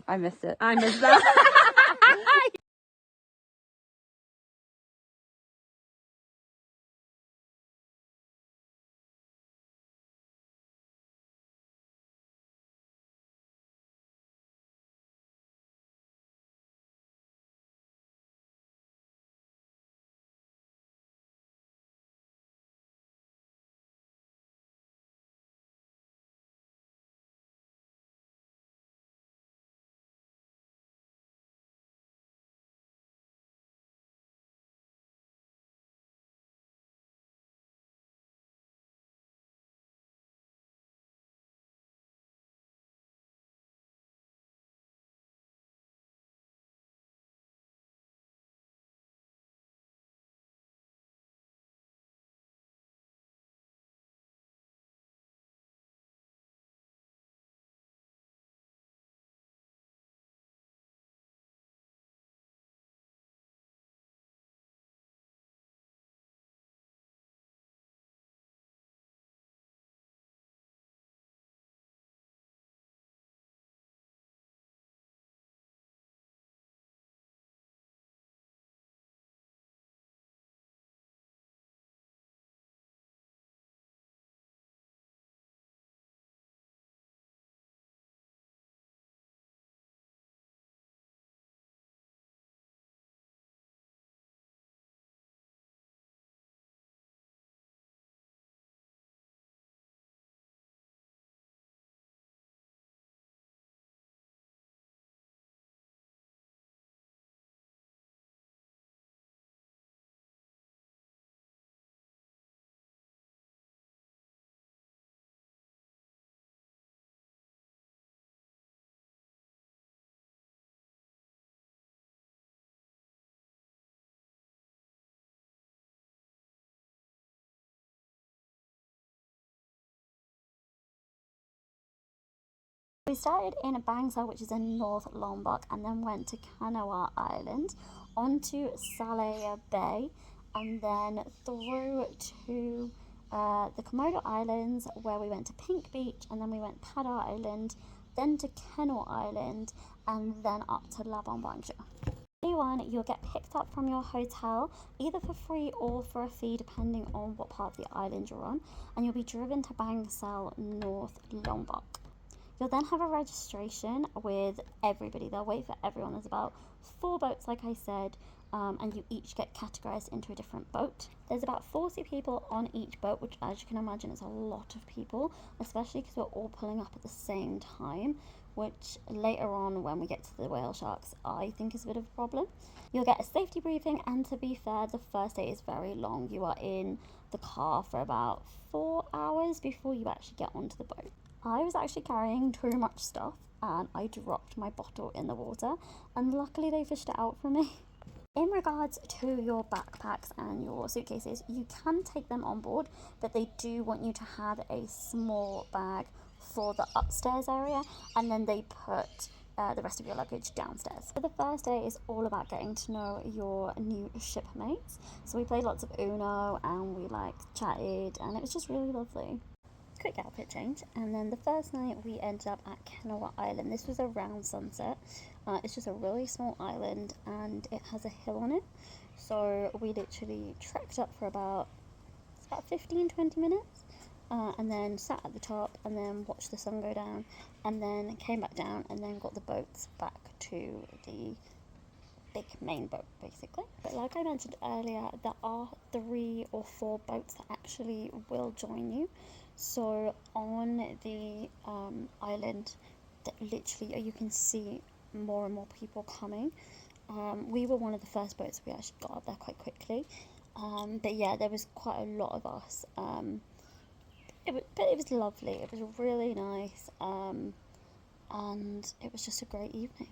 I missed it. I missed that. We started in Bangsal, which is in North Lombok, and then went to Kenewa Island, onto Salaya Bay, and then through to the Komodo Islands, where we went to Pink Beach, and then we went Padar Island, then to Kenewa Island, and then up to Labuan Bajo. Day one, you'll get picked up from your hotel, either for free or for a fee, depending on what part of the island you're on, and you'll be driven to Bangsal, North Lombok. You'll then have a registration with everybody. They'll wait for everyone. There's about 4 boats, like I said, and you each get categorized into a different boat. There's about 40 people on each boat, which, as you can imagine, is a lot of people, especially because we're all pulling up at the same time, which later on when we get to the whale sharks, I think is a bit of a problem. You'll get a safety briefing, and to be fair, the first day is very long. You are in the car for about 4 hours before you actually get onto the boat. I was actually carrying too much stuff and I dropped my bottle in the water, and luckily they fished it out for me. In regards to your backpacks and your suitcases, you can take them on board, but they do want you to have a small bag for the upstairs area, and then they put the rest of your luggage downstairs. So the first day is all about getting to know your new shipmates. So we played lots of Uno and we chatted, and it was just really lovely. Quick outfit change, and then the first night we ended up at Kenewa Island. This was around sunset. It's just a really small island and it has a hill on it, so we literally trekked up for about 15-20 minutes, and then sat at the top and then watched the sun go down, and then came back down and then got the boats back to the big main boat basically. But like I mentioned earlier, there are 3 or 4 boats that actually will join you. So on the island, that literally you can see more and more people coming. We were one of the first boats. We actually got up there quite quickly, but yeah, there was quite a lot of us. But it was lovely. It was really nice, and it was just a great evening.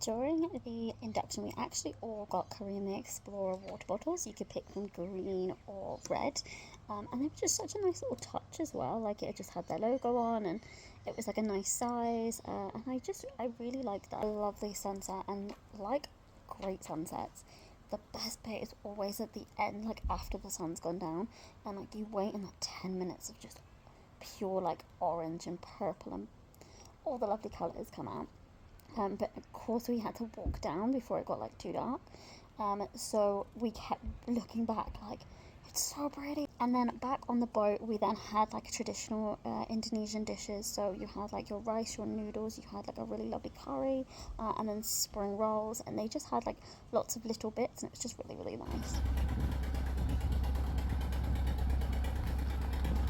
During the induction, we actually all got Kareem the Explorer water bottles. You could pick from green or red, and they were just such a nice little touch as well. Like, it just had their logo on, and it was like a nice size, and I really liked that. A lovely sunset, and like great sunsets, the best bit is always at the end, like after the sun's gone down, and like you wait in that 10 minutes of just pure like orange and purple and all the lovely colours come out. but of course we had to walk down before it got like too dark. So we kept looking back like, it's so pretty. And then back on the boat, we then had like traditional Indonesian dishes. So you had like your rice, your noodles, you had like a really lovely curry, and then spring rolls, and they just had like lots of little bits, and it was just really, really nice.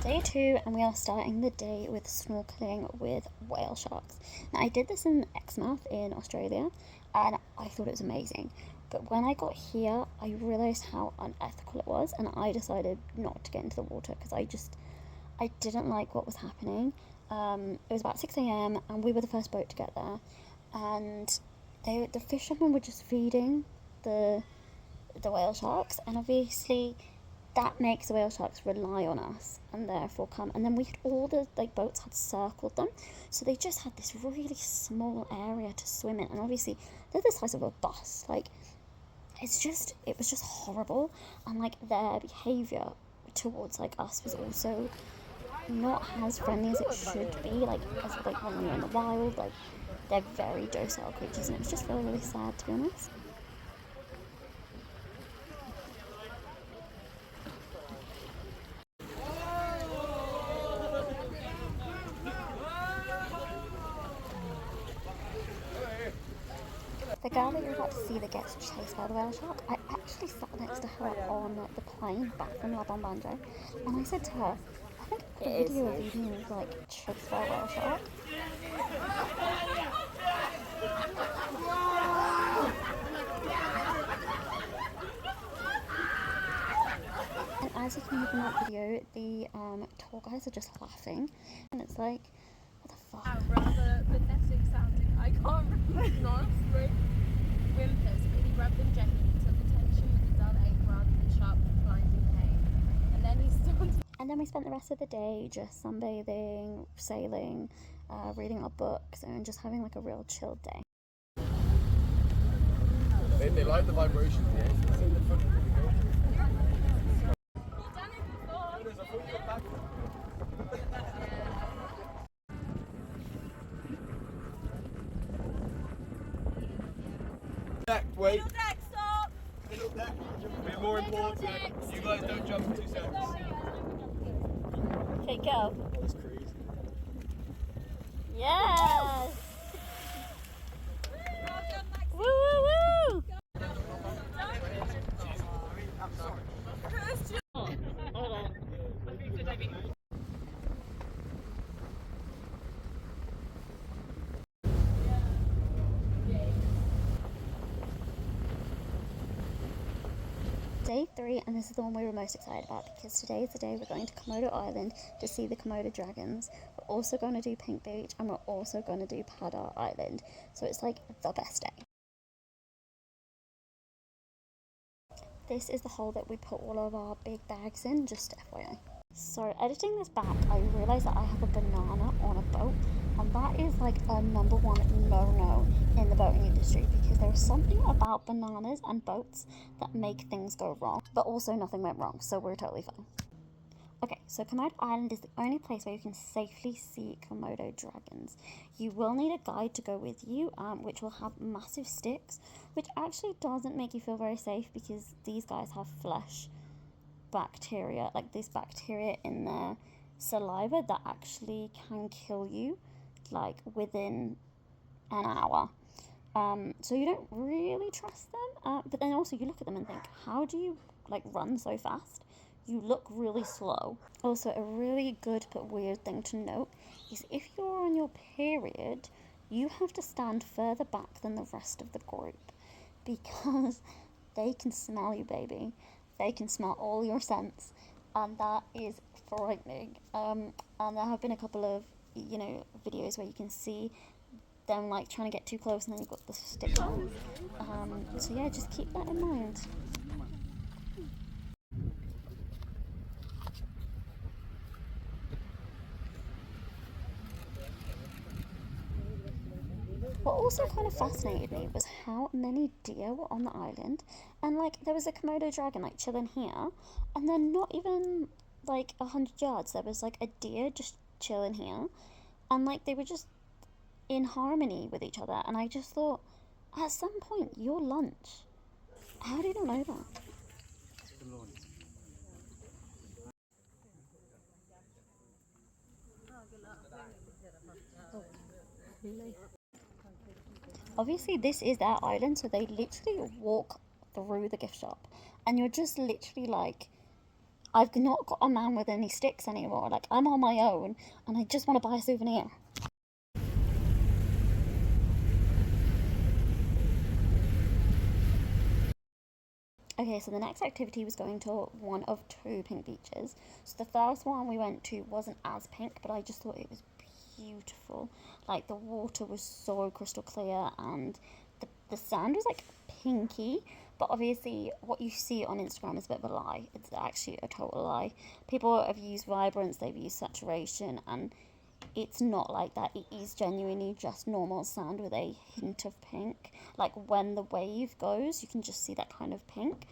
Day 2, and we are starting the day with snorkeling with whale sharks. Now I did this in Exmouth in Australia, and I thought it was amazing. But when I got here, I realised how unethical it was, and I decided not to get into the water because I didn't like what was happening. It was about 6 a.m. and we were the first boat to get there, and the fishermen were just feeding the whale sharks, and obviously that makes the whale sharks rely on us and therefore come. And then we had all the boats had circled them, so they just had this really small area to swim in, and obviously they're the size of a bus. Like, it was just horrible, and like their behavior towards like us was also not as friendly as it should be, like as like when you're in the wild. Like, they're very docile creatures, and it was just really, really sad, to be honest. The girl that you're about to see that gets chased by the whale shark, I actually sat next to her on the plane back from Labuan Bajo, and I said to her, I think I've got a video of you being like chased by a whale shark. And as you can hear from that video, the tour guys are just laughing, and it's like, what the fuck? Rather pathetic sounding. I can't remember honestly. Whimpers, but he rubbed them gently until the tension was a dull ache rather than sharp, blinding pain. And then he started. And then we spent the rest of the day just sunbathing, sailing, reading our books, and just having like a real chilled day. They like the vibration. It's in the front of the go. You've done it before. There's a full back. Deck, wait. Middle deck, stop! Middle deck. Be more important. You guys don't jump 2 seconds. Okay, go. That's crazy. Yes! Woo, woo, woo! Oh, hold on. Day 3, and this is the one we were most excited about because today is the day we're going to Komodo Island to see the Komodo dragons. We're also going to do Pink Beach, and we're also going to do Padar Island. So it's like the best day. This is the hole that we put all of our big bags in, just FYI. So editing this back, I realised that I have a banana on a boat, and that is like a #1 no-no in the boating industry because there is something about bananas and boats that make things go wrong, but also nothing went wrong, so we're totally fine. Okay, so Komodo Island is the only place where you can safely see Komodo dragons. You will need a guide to go with you, which will have massive sticks, which actually doesn't make you feel very safe because these guys have flesh bacteria, like this bacteria in their saliva that actually can kill you like within an hour. So you don't really trust them, but then also you look at them and think, how do you like run so fast? You look really slow. Also, a really good but weird thing to note is if you're on your period, you have to stand further back than the rest of the group because they can smell you, baby. They can smell all your scents, and that is frightening. And there have been a couple of, videos where you can see them like trying to get too close, and then you've got the stick on. So yeah, just keep that in mind. What also kind of fascinated me was how many deer were on the island, and like there was a Komodo dragon like chilling here, and then not even like 100 yards there was like a deer just chilling here, and like they were just in harmony with each other. And I just thought, at some point, you're lunch. How do you not know that? Obviously, this is their island, so they literally walk through the gift shop, and you're just literally like, I've not got a man with any sticks anymore. Like, I'm on my own, and I just want to buy a souvenir. Okay, so the next activity was going to one of two pink beaches. So the first one we went to wasn't as pink, but I just thought it was beautiful. Like, the water was so crystal clear, and the sand was like pinky, but obviously what you see on Instagram is a bit of a lie. It's actually a total lie. People have used vibrance, they've used saturation, and it's not like that. It is genuinely just normal sand with a hint of pink. Like, when the wave goes, you can just see that kind of pink.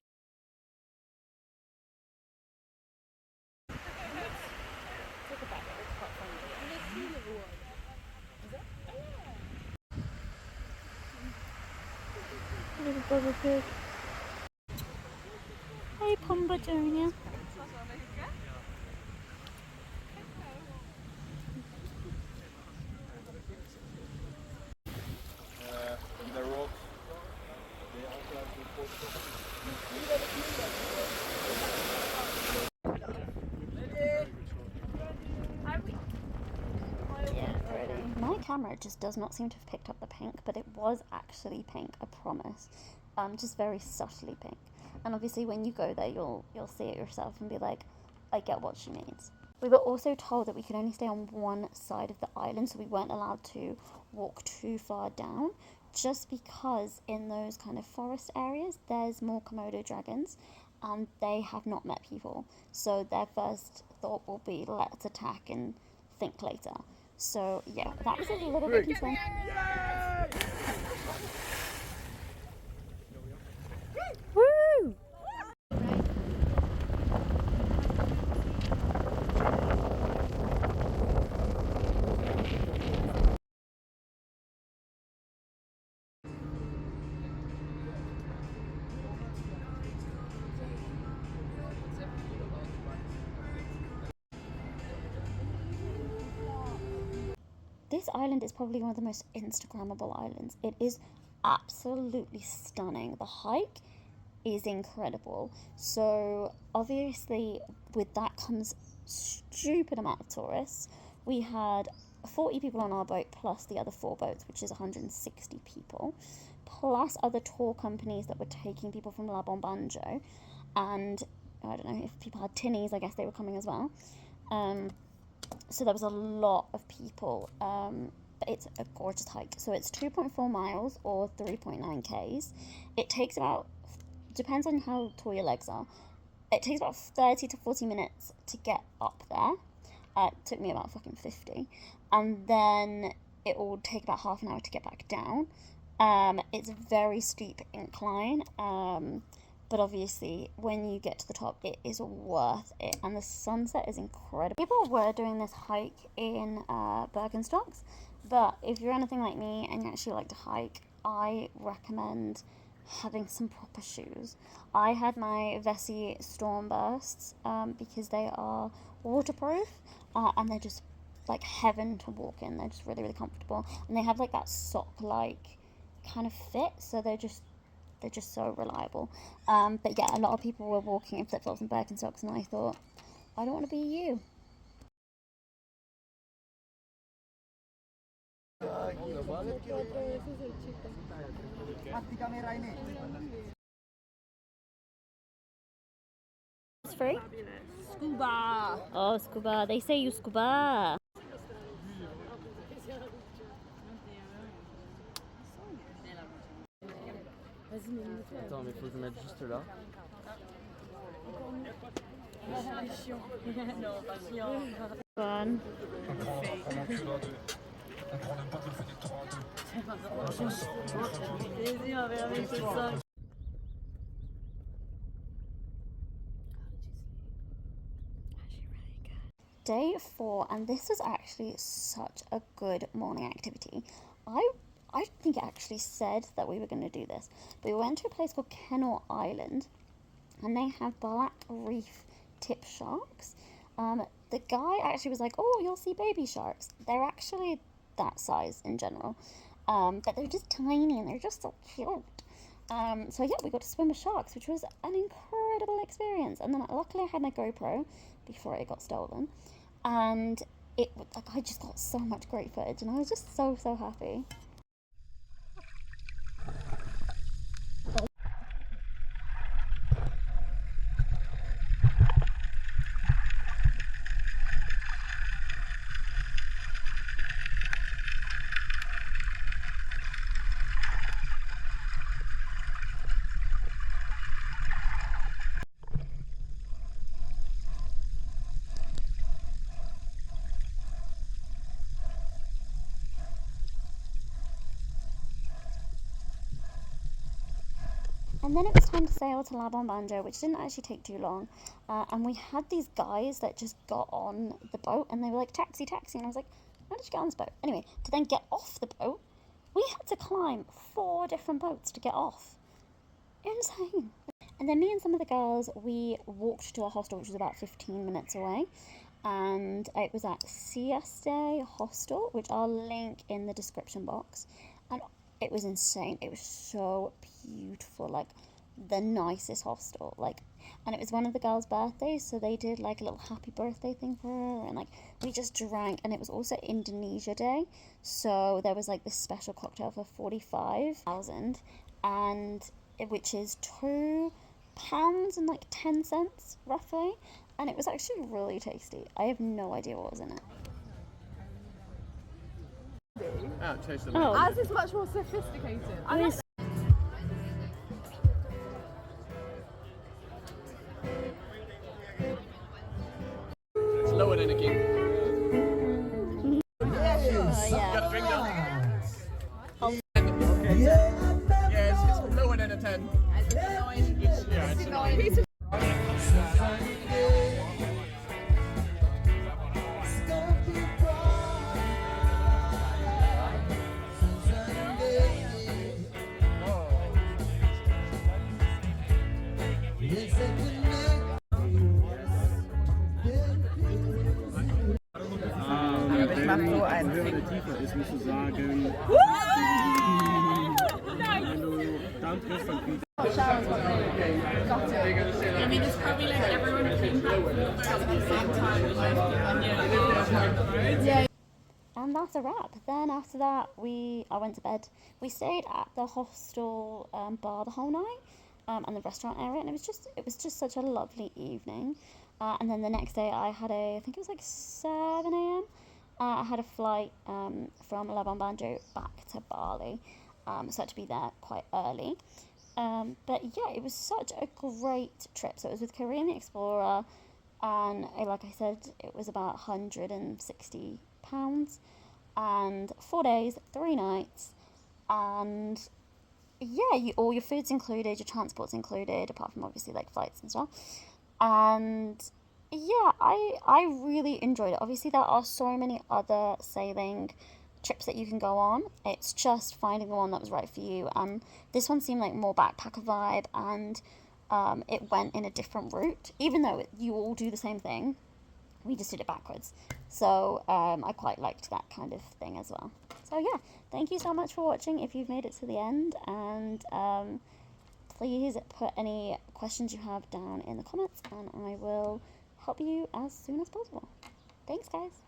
Hey, Pumba Junior. The rocks. My camera just does not seem to have picked up the pink, but it was actually pink, I promise. Just very subtly pink. And obviously when you go there, you'll see it yourself and be like, I get what she means. We were also told that we could only stay on one side of the island, so we weren't allowed to walk too far down, just because in those kind of forest areas, there's more Komodo dragons, and they have not met people. So their first thought will be, let's attack and think later. So yeah, that was a little bit concerning. Woo! This island is probably one of the most Instagrammable islands. It is absolutely stunning. The hike is incredible. So obviously with that comes stupid amount of tourists. We had 40 people on our boat plus the other 4 boats, which is 160 people, plus other tour companies that were taking people from Labuan Bajo. And I don't know if people had tinnies, I guess they were coming as well. So there was a lot of people, but it's a gorgeous hike. So it's 2.4 miles or 3.9 Ks. It takes about, depends on how tall your legs are, it takes about 30 to 40 minutes to get up there. It took me about fucking 50. And then it will take about half an hour to get back down. It's a very steep incline. But obviously, when you get to the top, it is worth it. And the sunset is incredible. People were doing this hike in Birkenstocks. But if you're anything like me and you actually like to hike, I recommend having some proper shoes. I had my Vessi Stormbursts because they are waterproof. And they're just like heaven to walk in. They're just really, really comfortable. And they have like that sock-like kind of fit. So they're just so reliable. But yeah, a lot of people were walking in flip-flops and Birkenstocks, and I thought, I don't want to be you. It's free? Scuba. Oh, scuba. They say you scuba. Attends, mais faut que je mette juste là. Non, pas chiant. Fun. day 4, and this was actually such a good morning activity. I think it actually said that we were going to do this. But we went to a place called Komodo Island, and they have black reef tip sharks. The guy actually was like, oh, you'll see baby sharks. They're actually that size in general, but they're just tiny and they're just so cute. So yeah, we got to swim with sharks, which was an incredible experience. And then luckily I had my GoPro before it got stolen, and I just got so much great footage, and I was just so happy. And then it was time to sail to Labuan Bajo, which didn't actually take too long. And we had these guys that just got on the boat, and they were like, taxi, taxi. And I was like, how did you get on this boat? Anyway, to then get off the boat, we had to climb 4 different boats to get off. Insane. And then me and some of the girls, we walked to a hostel, which was about 15 minutes away. And it was at Seaesta Hostel, which I'll link in the description box. And it was insane. It was so beautiful, like the nicest hostel, like, and it was one of the girls' birthdays, so they did like a little happy birthday thing for her, and like we just drank, and it was also Indonesia Day, so there was like this special cocktail for 45,000, and which is £2 and like 10 cents roughly, and it was actually really tasty. I have no idea what was in it. Ours is much more sophisticated. It's lower than a king. Yeah. Got a drink now? Okay. Yeah, it's lower than a 10. It's annoying. Höhere tiefer ist, musst du sagen. Wenn du dann triffst, dann kriegst I mean, it's probably like everyone came back from the boat at the same time. Yeah. And that's a wrap. Then after that, I went to bed. We stayed at the hostel bar the whole night, and the restaurant area, and it was just such a lovely evening. And then the next day, I think it was like 7 a.m. I had a flight from Labuan Bajo back to Bali, so I had to be there quite early. But yeah, it was such a great trip. So it was with Kareem the Explorer, and like I said, it was about £160, and 4 days, 3 nights, and yeah, all your food's included, your transport's included, apart from obviously like flights and stuff. And yeah, I really enjoyed it. Obviously, there are so many other sailing trips that you can go on. It's just finding the one that was right for you. And this one seemed like more backpacker vibe, and it went in a different route. Even though you all do the same thing, we just did it backwards. So I quite liked that kind of thing as well. So yeah, thank you so much for watching if you've made it to the end. And please put any questions you have down in the comments, and I will help you as soon as possible. Thanks, guys.